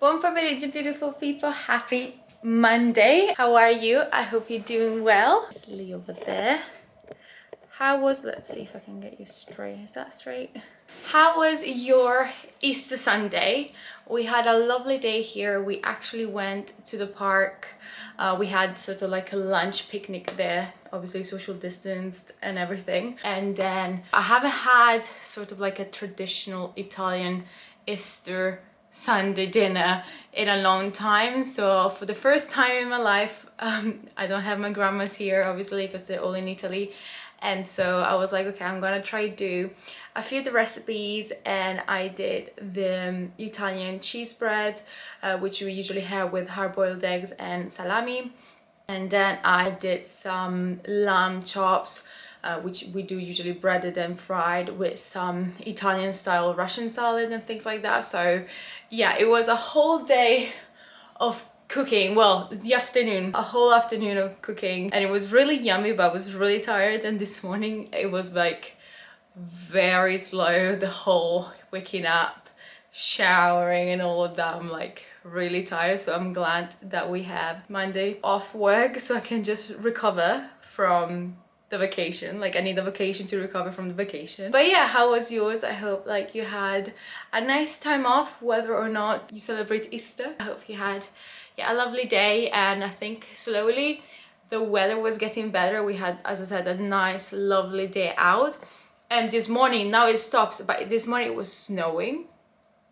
Buon pomeriggio, beautiful people. Happy Monday. How are you? I hope you're doing well. It's Lee over there. Let's see if I can get you straight. Is that straight? How was your Easter Sunday? We had a lovely day here. We actually went to the park. We had sort of like a lunch picnic there, obviously social distanced and everything. And then I haven't had sort of like a traditional Italian Easter Sunday dinner in a long time. So for the first time in my life, I don't have my grandmas here, obviously, because they're all in Italy. And so I was like, okay, I'm gonna try do a few of the recipes, and I did the Italian cheese bread, which we usually have with hard-boiled eggs and salami. And then I did some lamb chops, which we do usually breaded and fried with some Italian style Russian salad and things like that. So yeah, it was a whole day of cooking. Well, the afternoon, a whole afternoon of cooking, and it was really yummy, but I was really tired. And this morning it was like very slow, the whole waking up, showering and all of that. I'm like really tired, so I'm glad that we have Monday off work so I can just recover from the vacation. Like I need a vacation to recover from the vacation. But yeah, how was yours? I hope like you had a nice time off, whether or not you celebrate Easter. I hope you had a lovely day, and I think slowly the weather was getting better. We had, as I said, a nice lovely day out, and this morning, now it stops, but this morning it was snowing.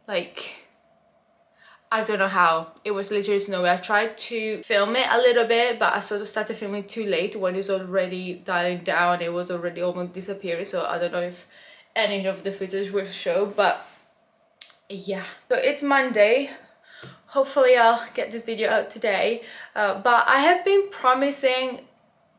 Like I don't know how, it was literally snowy. I tried to film it a little bit, but I sort of started filming too late when it was already dying down. It was already almost disappearing, so I don't know if any of the footage will show. But yeah, so it's Monday. Hopefully I'll get this video out today, but I have been promising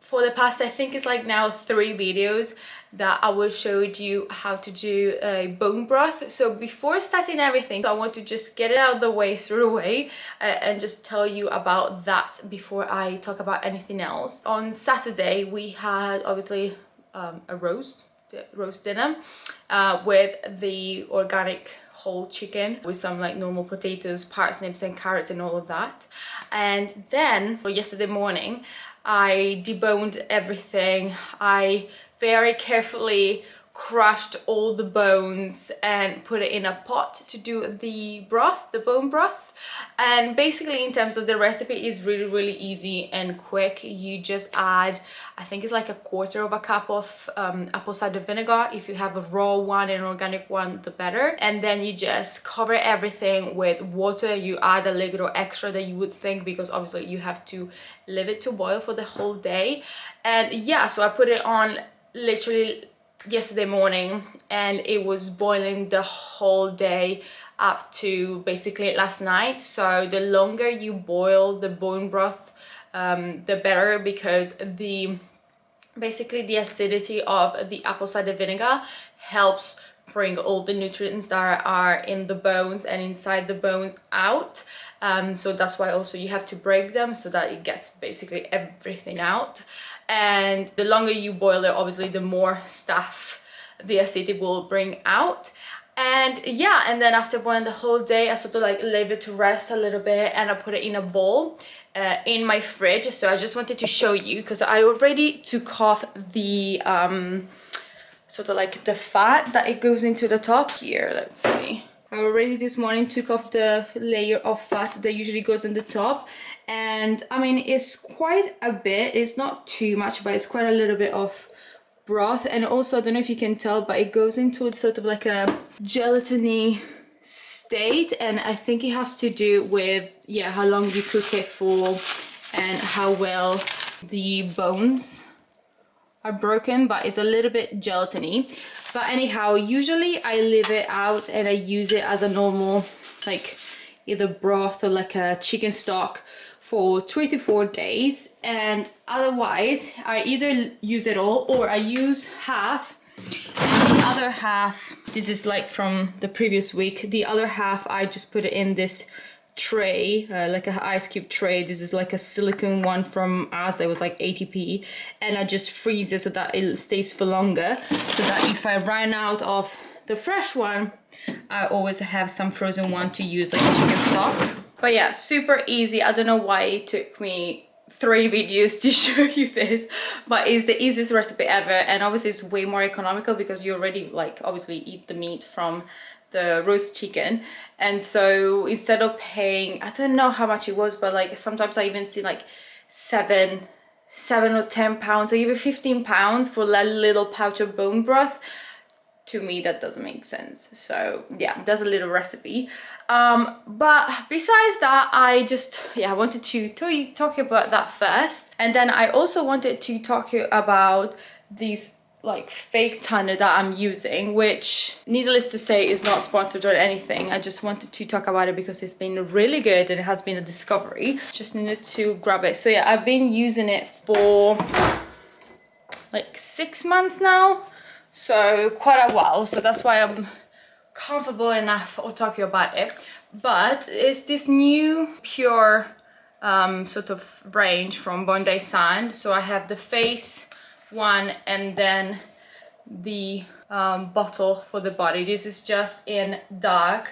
for the past, I think it's like now 3 videos, that I will show you how to do a bone broth. So before starting everything, so I want to just get it out of the way straight away, and just tell you about that before I talk about anything else. On Saturday we had obviously a roast dinner with the organic whole chicken with some like normal potatoes, parsnips and carrots and all of that. And then for yesterday morning I deboned everything. I very carefully crushed all the bones and put it in a pot to do the broth, the bone broth. And basically in terms of the recipe is really easy and quick. You just add, I think it's like 1/4 cup of apple cider vinegar. If you have a raw one and an organic one, the better. And then you just cover everything with water. You add a little extra that you would think, because obviously you have to leave it to boil for the whole day. And yeah, so I put it on literally yesterday morning, and it was boiling the whole day up to basically last night. So the longer you boil the bone broth, the better, because basically the acidity of the apple cider vinegar helps bring all the nutrients that are in the bones and inside the bones out. So that's why also you have to break them so that it gets basically everything out. And the longer you boil it, obviously the more stuff the acidity will bring out. And yeah, and then after boiling the whole day, I sort of like leave it to rest a little bit, and I put it in a bowl in my fridge. So I just wanted to show you, because I already took off the sort of like the fat that it goes into the top. Here, let's see, I already this morning took off the layer of fat that usually goes on the top. And I mean, it's quite a bit, it's not too much, but it's quite a little bit of broth. And also, I don't know if you can tell, but it goes into sort of like a gelatiny state, and I think it has to do with how long you cook it for and how well the bones are broken, but it's a little bit gelatiny. But anyhow, usually I leave it out and I use it as a normal like either broth or like a chicken stock for 3 to 4 days. And otherwise I either use it all or I use half, and the other half, this is like from the previous week, the other half I just put it in this tray, like an ice cube tray. This is like a silicone one from Asda, it was like 80p, and I just freeze it so that it stays for longer, so that if I run out of the fresh one, I always have some frozen one to use, like chicken stock. But yeah, super easy. I don't know why it took me 3 videos to show you this, but it's the easiest recipe ever, and obviously it's way more economical because you already like obviously eat the meat from the roast chicken. And so instead of paying, I don't know how much it was, but like sometimes I even see like 7 or 10 pounds or even 15 pounds for that little pouch of bone broth. To me that doesn't make sense. So yeah, that's a little recipe. But besides that, I just wanted to talk about that first, and then I also wanted to talk about these like fake tanner that I'm using, which needless to say is not sponsored or anything. I just wanted to talk about it because it's been really good and it has been a discovery. Just needed to grab it. So yeah, I've been using it for like 6 months now, so quite a while. So that's why I'm comfortable enough to talk about it. But it's this new pure sort of range from Bondi Sand. So I have the face one and then the bottle for the body. This is just in dark.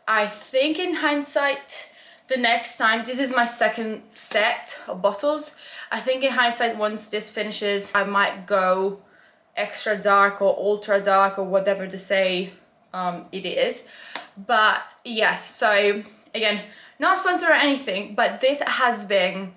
I think in hindsight, the next time, this is my second set of bottles. I think in hindsight, once this finishes, I might go extra dark or ultra dark or whatever to say it is. But yes, so again, not sponsored or anything, but this has been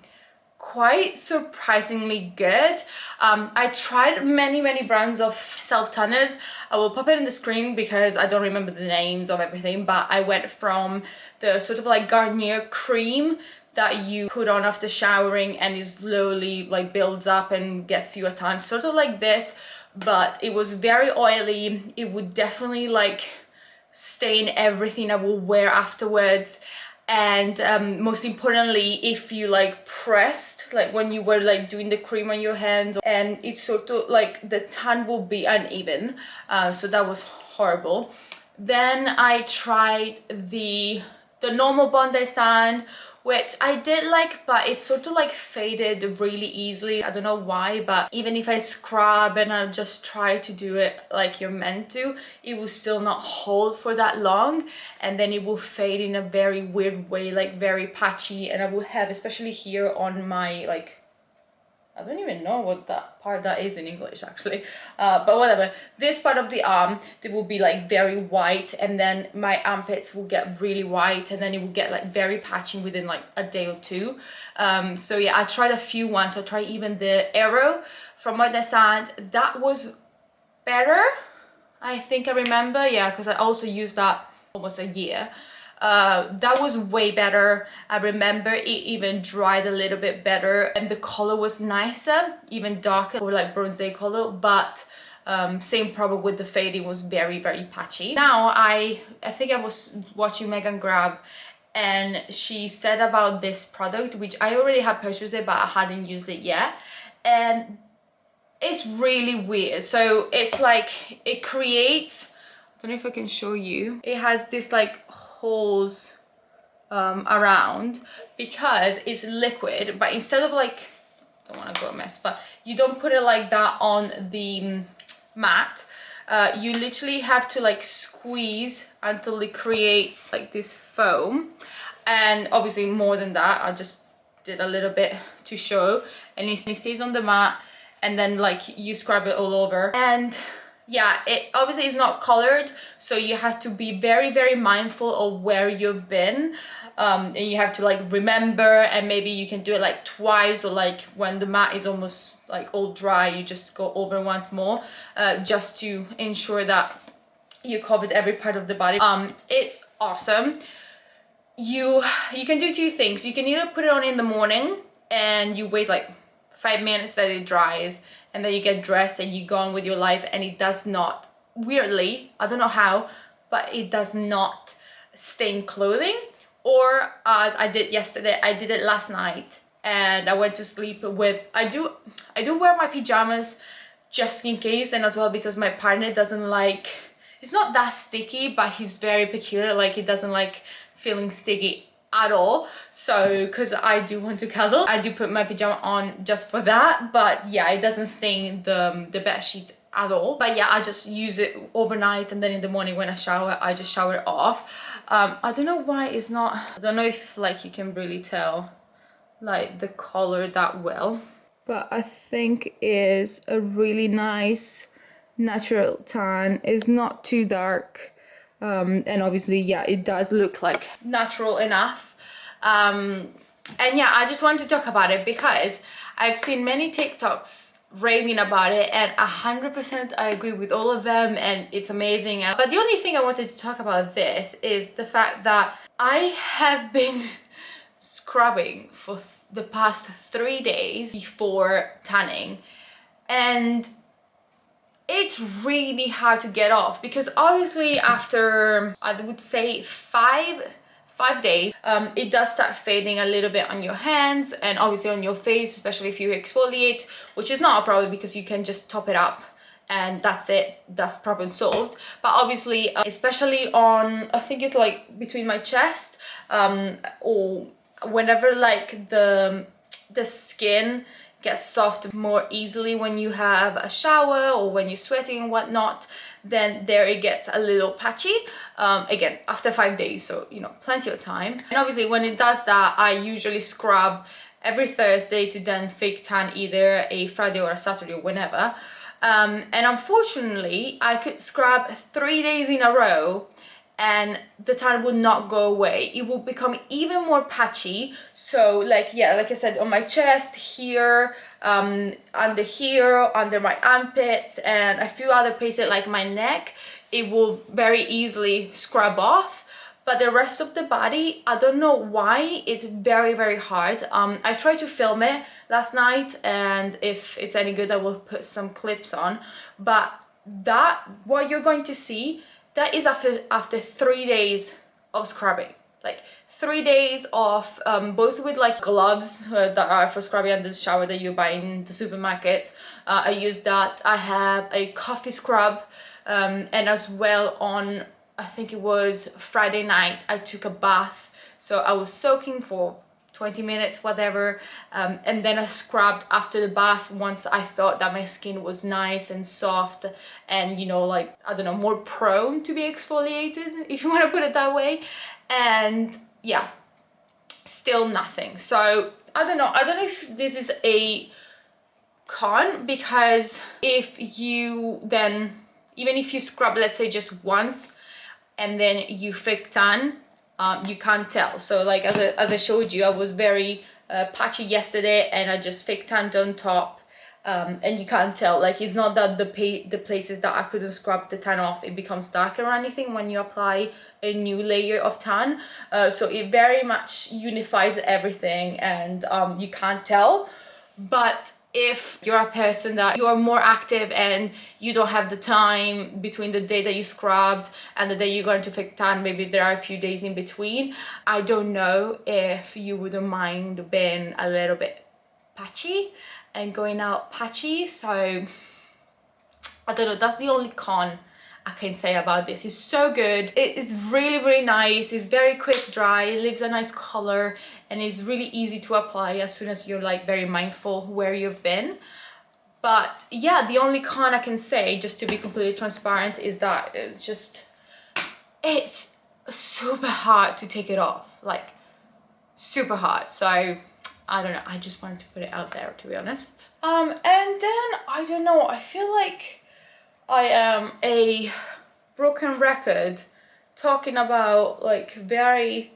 quite surprisingly good. I tried many brands of self tanners. I will pop it in the screen because I don't remember the names of everything, but I went from the sort of like Garnier cream that you put on after showering and it slowly like builds up and gets you a tan, sort of like this, but it was very oily. It would definitely like stain everything I will wear afterwards. And most importantly, if you like pressed, like when you were like doing the cream on your hands, and it's sort of like the tan will be uneven, so that was horrible. Then I tried the normal Bondi Sand, which I did like, but it's sort of like faded really easily. I don't know why, but even if I scrub and I just try to do it like you're meant to, it will still not hold for that long, and then it will fade in a very weird way, like very patchy. And I will have, especially here on my like, I don't even know what that part that is in English actually, but whatever. This part of the arm, they will be like very white, and then my armpits will get really white, and then it will get like very patchy within like a day or two. So yeah, I tried a few ones. I tried even the Aero from Bondi Sand. That was better, I think I remember, yeah, because I also used that almost a year. That was way better. I remember it even dried a little bit better and the color was nicer, even darker or like bronze color, but same problem with the fade. It was very patchy. Now I think I was watching Megan Grab and she said about this product, which I already had purchased it but I hadn't used it yet, and it's really weird. So it's like it creates, I don't know if I can show you, it has this like holes around because it's liquid, but instead of like, don't want to go a mess, but you don't put it like that on the mat. You literally have to like squeeze until it creates like this foam, and obviously more than that. I just did a little bit to show, and it stays on the mat, and then like you scrub it all over. And yeah, it obviously is not colored, so you have to be very mindful of where you've been, and you have to like remember, and maybe you can do it like twice, or like when the mat is almost like all dry, you just go over once more, just to ensure that you covered every part of the body. It's awesome. You can do 2 things. You can either put it on in the morning and you wait like 5 minutes that it dries, and then you get dressed and you go on with your life, and it does not, weirdly, I don't know how, but it does not stain clothing. Or as I did yesterday, I did it last night and I went to sleep with, I do wear my pajamas just in case, and as well because my partner doesn't like, it's not that sticky, but he's very peculiar, like he doesn't like feeling sticky at all. So because I do want to cuddle, I do put my pajama on just for that. But yeah, it doesn't stain the bed sheets at all. But yeah, I just use it overnight, and then in the morning when I shower, I just shower it off. I don't know why it's not, I don't know if like you can really tell like the color that well, but I think is a really nice natural tan. It's not too dark, and obviously yeah, it does look like natural enough. And yeah, I just wanted to talk about it because I've seen many TikToks raving about it, and 100% I agree with all of them, and it's amazing. But the only thing I wanted to talk about this is the fact that I have been scrubbing for the past 3 days before tanning, and it's really hard to get off because obviously after, I would say, five days, it does start fading a little bit on your hands and obviously on your face, especially if you exfoliate, which is not a problem because you can just top it up and that's it, that's problem solved. But obviously, especially on, I think it's like between my chest, or whenever like the skin gets soft more easily when you have a shower or when you're sweating and whatnot, then there it gets a little patchy. Again, after 5 days, so you know, plenty of time. And obviously when it does that, I usually scrub every Thursday to then fake tan either a Friday or a Saturday or whenever. And unfortunately, I could scrub 3 days in a row and the tan would not go away. It will become even more patchy. So like, yeah, like I said, on my chest here, under here, under my armpits, and a few other places like my neck, it will very easily scrub off. But the rest of the body, I don't know why, it's very, very hard. I tried to film it last night, and if it's any good, I will put some clips on. But that, what you're going to see, that is after 3 days of scrubbing. Like 3 days of both with like gloves that are for scrubbing under the shower that you buy in the supermarkets. I use that. I have a coffee scrub, and as well on, I think it was Friday night, I took a bath. So I was soaking for 20 minutes, whatever, and then I scrubbed after the bath once I thought that my skin was nice and soft and, you know, like, I don't know, more prone to be exfoliated, if you want to put it that way. And yeah, still nothing. So I don't know if this is a con, because if you then, even if you scrub, let's say just once, and then you fake tan, you can't tell. So like as I showed you, I was very patchy yesterday and I just fake tanned on top, and you can't tell. Like, it's not that the places that I couldn't scrub the tan off, it becomes darker or anything when you apply a new layer of tan. So it very much unifies everything, and you can't tell. But if you're a person that you're more active and you don't have the time between the day that you scrubbed and the day you're going to fake tan, maybe there are a few days in between, I don't know if you wouldn't mind being a little bit patchy and going out patchy. So I don't know, that's the only con I can say about this. It's so good. It is really, really nice. It's very quick dry. It leaves a nice color and it's really easy to apply as soon as you're like very mindful where you've been. But yeah, the only con I can say, just to be completely transparent, is that it's super hard to take it off. Like, super hard. So I don't know, I just wanted to put it out there, to be honest. And then I don't know, I feel like I am a broken record talking about like very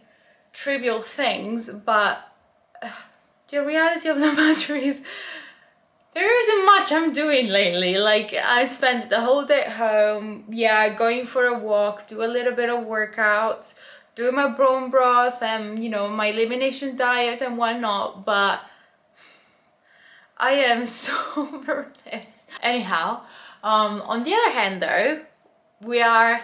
trivial things, but the reality of the matter is there isn't much I'm doing lately. Like, I spent the whole day at home, yeah, going for a walk, do a little bit of workouts, doing my bone broth and, you know, my elimination diet and whatnot, but I am so over this. Anyhow, on the other hand though, we are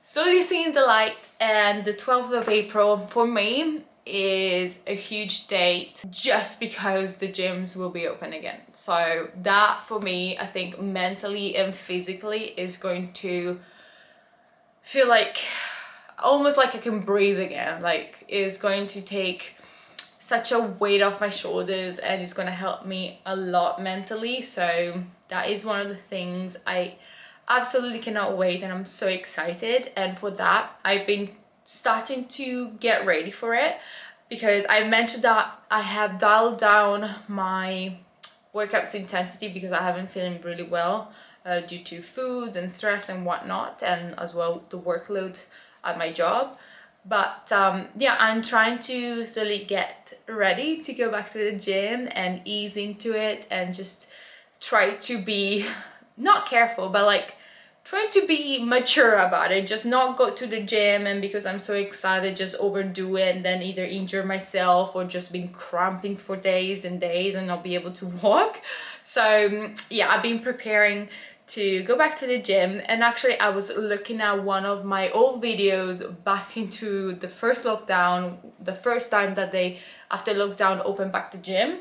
slowly seeing the light, and the 12th of April for me is a huge date just because the gyms will be open again. So that for me, I think mentally and physically is going to feel like almost like I can breathe again. Like, it's going to take such a weight off my shoulders, and it's gonna help me a lot mentally. So that is one of the things I absolutely cannot wait, and I'm so excited. And for that, I've been starting to get ready for it, because I mentioned that I have dialed down my workouts intensity because I haven't feeling really well due to foods and stress and whatnot, and as well the workload at my job. But yeah, I'm trying to slowly get ready to go back to the gym and ease into it, and just try to be not careful, but like try to be mature about it. Just not go to the gym and because I'm so excited just overdo it and then either injure myself or just been cramping for days and days and not be able to walk. So yeah, I've been preparing to go back to the gym. And actually I was looking at one of my old videos back into the first lockdown, the first time that they after lockdown opened back the gym,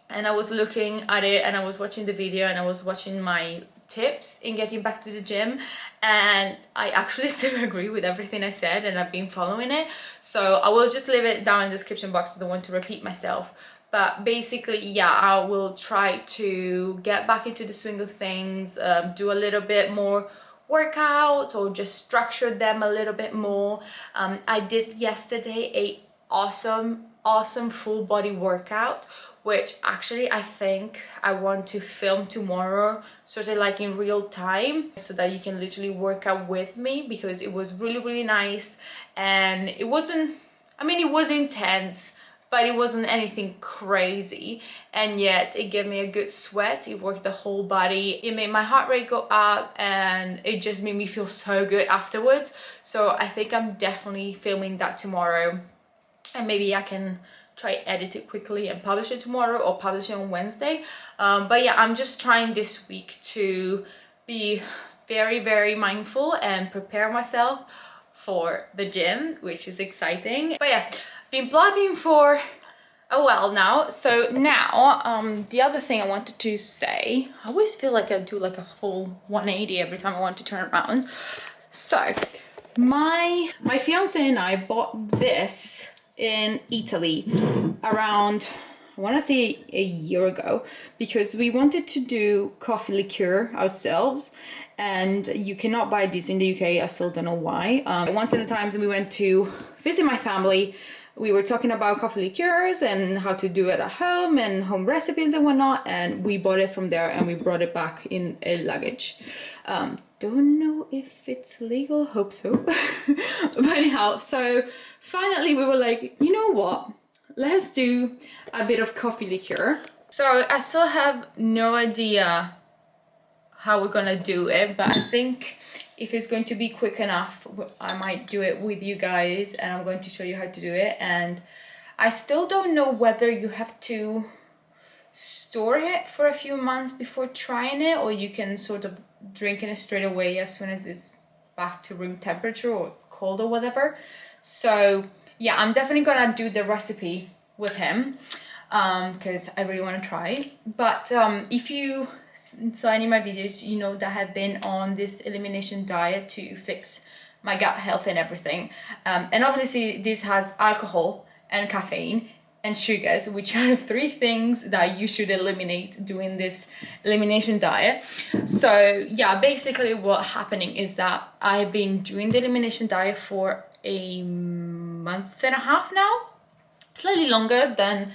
and I was looking at it and I was watching the video and I was watching my tips in getting back to the gym, and I actually still agree with everything I said and I've been following it. So I will just leave it down in the description box. I don't want to repeat myself, but basically yeah, I will try to get back into the swing of things, do a little bit more workouts or just structure them a little bit more. I did yesterday a awesome full body workout, which actually I think I want to film tomorrow, sort of like in real time, so that you can literally work out with me, because it was really nice. And it wasn't, I mean, it was intense, but it wasn't anything crazy, and yet it gave me a good sweat. It worked the whole body. It made my heart rate go up, and it just made me feel so good afterwards. So I think I'm definitely filming that tomorrow, and maybe I can try edit it quickly and publish it tomorrow or publish it on Wednesday. But yeah, I'm just trying this week to be very mindful and prepare myself for the gym, which is exciting. But yeah, been blogging for a while now. So now the other thing I wanted to say, I always feel like I do like a whole 180 every time I want to turn around. So my fiance and I bought this in Italy around, I want to say a year ago, because we wanted to do coffee liqueur ourselves, and you cannot buy this in the UK. I still don't know why. Once at a time we went to visit my family, we were talking about coffee liqueurs and how to do it at home and home recipes and whatnot, and we bought it from there and we brought it back in a luggage. Don't know if it's legal, hope so. But anyhow, so finally we were like, you know what, let's do a bit of coffee liqueur. So I still have no idea how we're gonna do it, but I think if it's going to be quick enough, I might do it with you guys, and I'm going to show you how to do it. And I still don't know whether you have to store it for a few months before trying it, or you can sort of drink it straight away as soon as it's back to room temperature or cold or whatever. So yeah, I'm definitely gonna do the recipe with him because I really want to try it. But if you saw any of my videos, you know that I have been on this elimination diet to fix my gut health and everything, and obviously this has alcohol and caffeine and sugars, which are the three things that you should eliminate doing this elimination diet. So yeah, basically what's happening is that I've been doing the elimination diet for a month and a half now, slightly longer than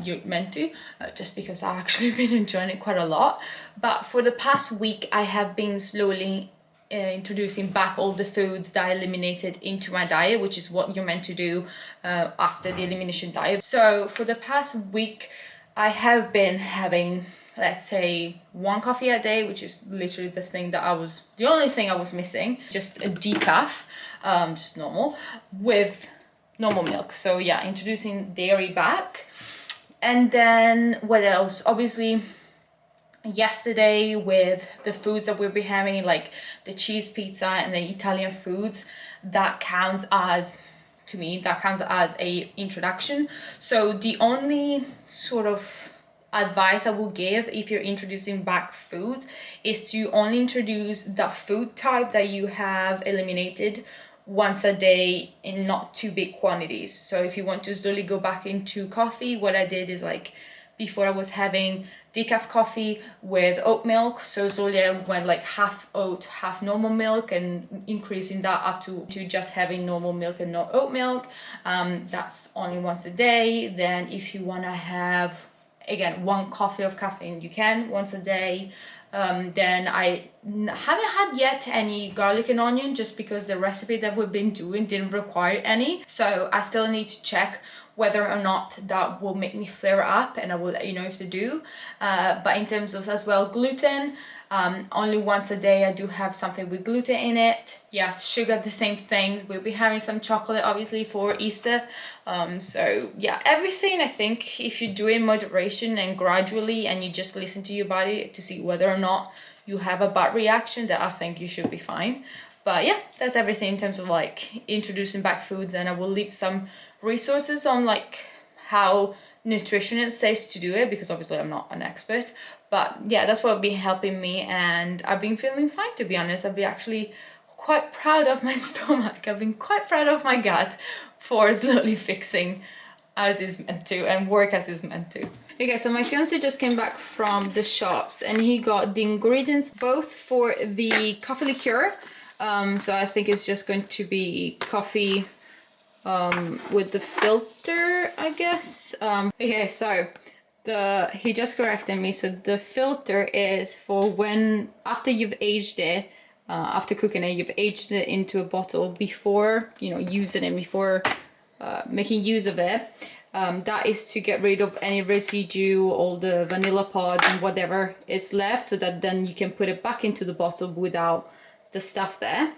you're meant to, just because I've actually been enjoying it quite a lot. But for the past week, I have been slowly introducing back all the foods that I eliminated into my diet, which is what you're meant to do after the elimination diet. So for the past week, I have been having, let's say, 1 coffee a day, which is literally the only thing I was missing, just a decaf, just normal, with normal milk. So yeah, introducing dairy back. And then what else? Obviously, yesterday with the foods that we'll be having, like the cheese pizza and the Italian foods, that counts as, to me, that counts as a introduction. So the only sort of advice I will give if you're introducing back foods is to only introduce the food type that you have eliminated once a day in not too big quantities. So if you want to slowly go back into coffee, what I did is like before I was having decaf coffee with oat milk, so slowly I went like half oat, half normal milk, and increasing that up to just having normal milk and no oat milk. That's only once a day. Then if you want to have, again, 1 coffee of caffeine, you can once a day. Then I haven't had yet any garlic and onion, just because the recipe that we've been doing didn't require any. So I still need to check whether or not that will make me flare up, and I will let you know if they do. But in terms of as well gluten, only once a day I do have something with gluten in it. Yeah, sugar, the same things. We'll be having some chocolate obviously for Easter. So yeah, everything I think if you do in moderation and gradually, and you just listen to your body to see whether or not you have a bad reaction, that I think you should be fine. But yeah, that's everything in terms of like introducing back foods, and I will leave some resources on like how nutritionist says to do it, because obviously I'm not an expert. But yeah, that's what been helping me, and I've been feeling fine, to be honest. I've been actually quite proud of my stomach. I've been quite proud of my gut for slowly fixing as it's meant to and work as it's meant to. Okay, so my fiance just came back from the shops and he got the ingredients both for the coffee liqueur. So I think it's just going to be coffee with the filter, I guess. Okay, so he just corrected me. So the filter is for when, after you've aged it, after cooking it, you've aged it into a bottle before, you know, using it, before making use of it. That is to get rid of any residue, all the vanilla pods and whatever is left, so that then you can put it back into the bottle without the stuff there.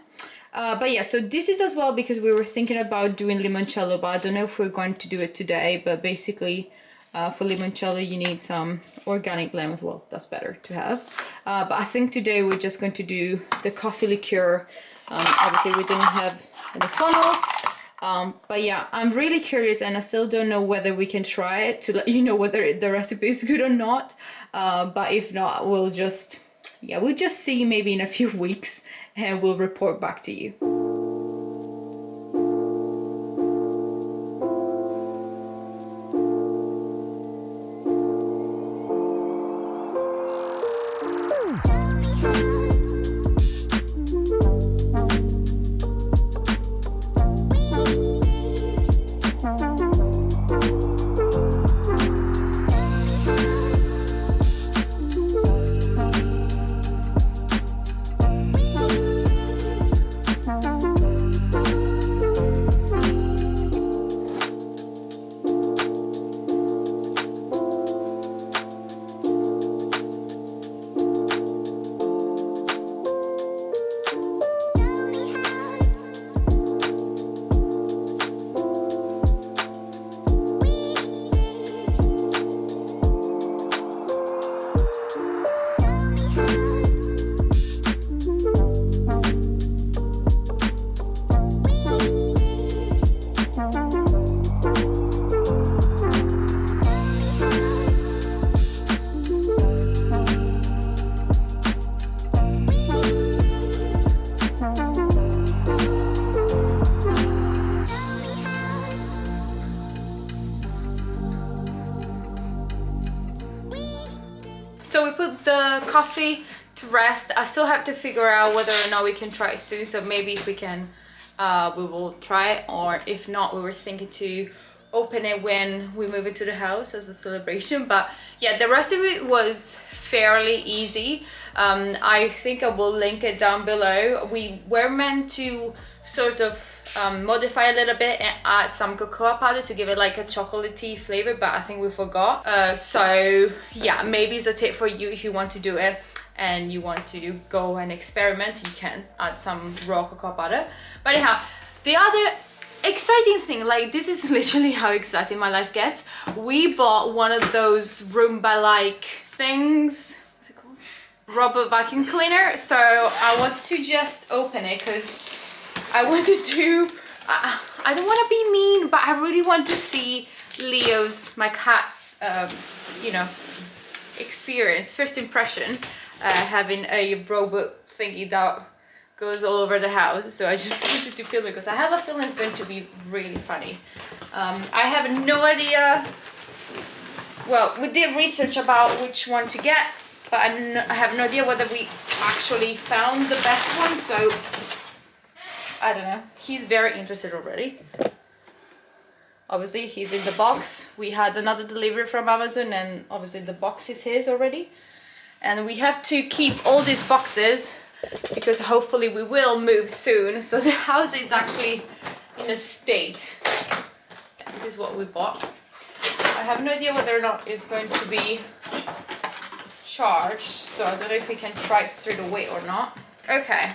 But yeah, so this is as well because we were thinking about doing limoncello, but I don't know if we're going to do it today. But basically for limoncello you need some organic lemons. Well, that's better to have. But I think today we're just going to do the coffee liqueur. Obviously we didn't have any funnels. But yeah, I'm really curious, and I still don't know whether we can try it to let you know whether the recipe is good or not. But if not, we'll just see maybe in a few weeks, and we'll report back to you. So we put the coffee to rest. I still have to figure out whether or not we can try it soon. So maybe if we can, we will try it. Or if not, we were thinking to open it when we move into the house as a celebration. But yeah, the recipe was fairly easy. I think I will link it down below. We were meant to sort of modify a little bit and add some cocoa powder to give it like a chocolatey flavor, but I think we forgot. So yeah, maybe it's a tip for you if you want to do it and you want to go and experiment. You can add some raw cocoa powder. But anyhow, the other exciting thing, like this is literally how exciting my life gets. We bought one of those Roomba like things. What's it called? Robot vacuum cleaner. So I want to just open it because I want to do, I don't want to be mean, but I really want to see Leo's, my cat's, you know, experience, first impression, having a robot thingy that goes all over the house, so I just wanted to film it because I have a feeling it's going to be really funny. I have no idea. Well, we did research about which one to get, but I have no idea whether we actually found the best one, so I don't know. He's very interested already. Obviously, he's in the box. We had another delivery from Amazon, and obviously the box is his already. And we have to keep all these boxes because hopefully we will move soon. So the house is actually in a state. This is what we bought. I have no idea whether or not it's going to be charged, so I don't know if we can try it straight away or not. Okay,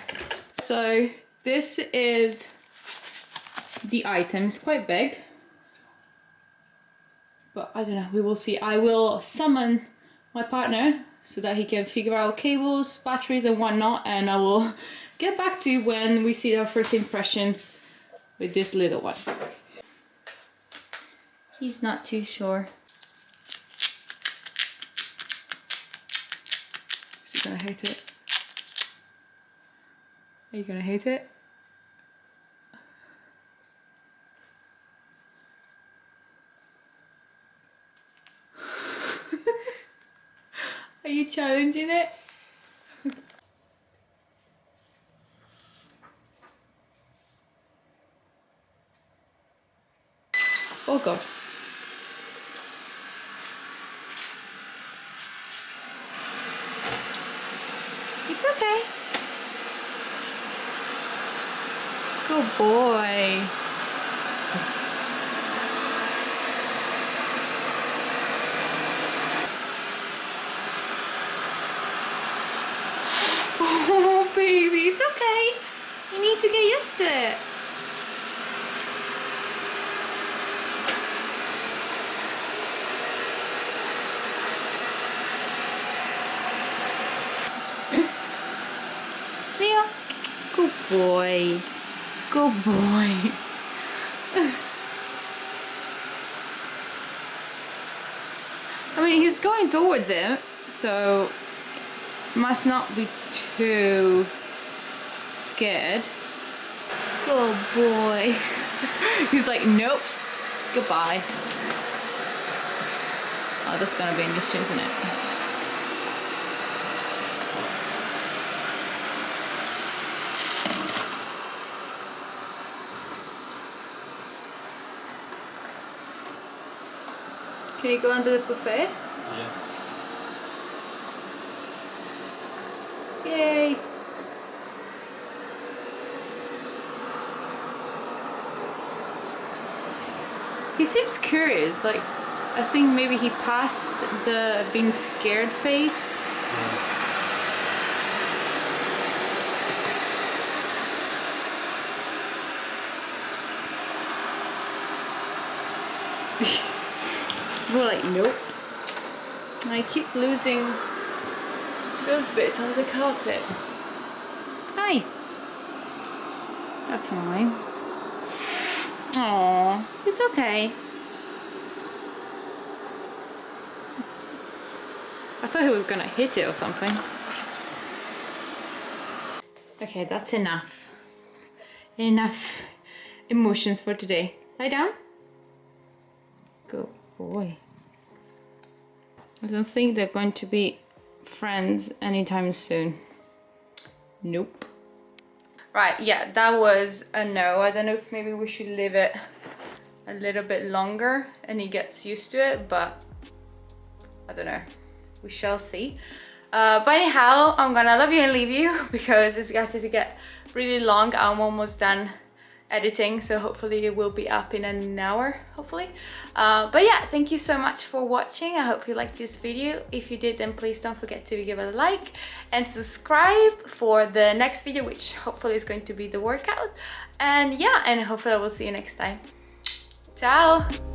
so this is the item. It's quite big, but I don't know, we will see. I will summon my partner so that he can figure out cables, batteries and whatnot, and I will get back to you when we see our first impression with this little one. He's not too sure. Is he gonna hate it? Are you gonna hate it? Are you challenging it? Oh god. It's okay. Good boy. Oh baby, it's okay. You need to get used to it. Leo, good boy. Good boy. I mean, he's going towards it, so must not be too scared. Good boy. He's like, nope, goodbye. Oh, that's gonna be an issue, isn't it? Can you go under the buffet? Yeah. Yay! He seems curious, like, I think maybe he passed the being scared phase. It's more like, nope. And I keep losing those bits on the carpet. Hi! That's annoying. Aww, it's okay. I thought he was gonna hit it or something. Okay, that's enough. Enough emotions for today. Lie down. Good boy. I don't think they're going to be friends anytime soon. Nope. Right, yeah, that was a no. I don't know if maybe we should leave it a little bit longer and he gets used to it, but I don't know. We shall see. But anyhow, I'm gonna love you and leave you because it's got to get really long. I'm almost done editing, so hopefully it will be up in an hour, hopefully. But yeah, thank you so much for watching. I hope you liked this video. If you did, then please don't forget to give it a like and subscribe for the next video, which hopefully is going to be the workout. And yeah, and hopefully I will see you next time. Ciao!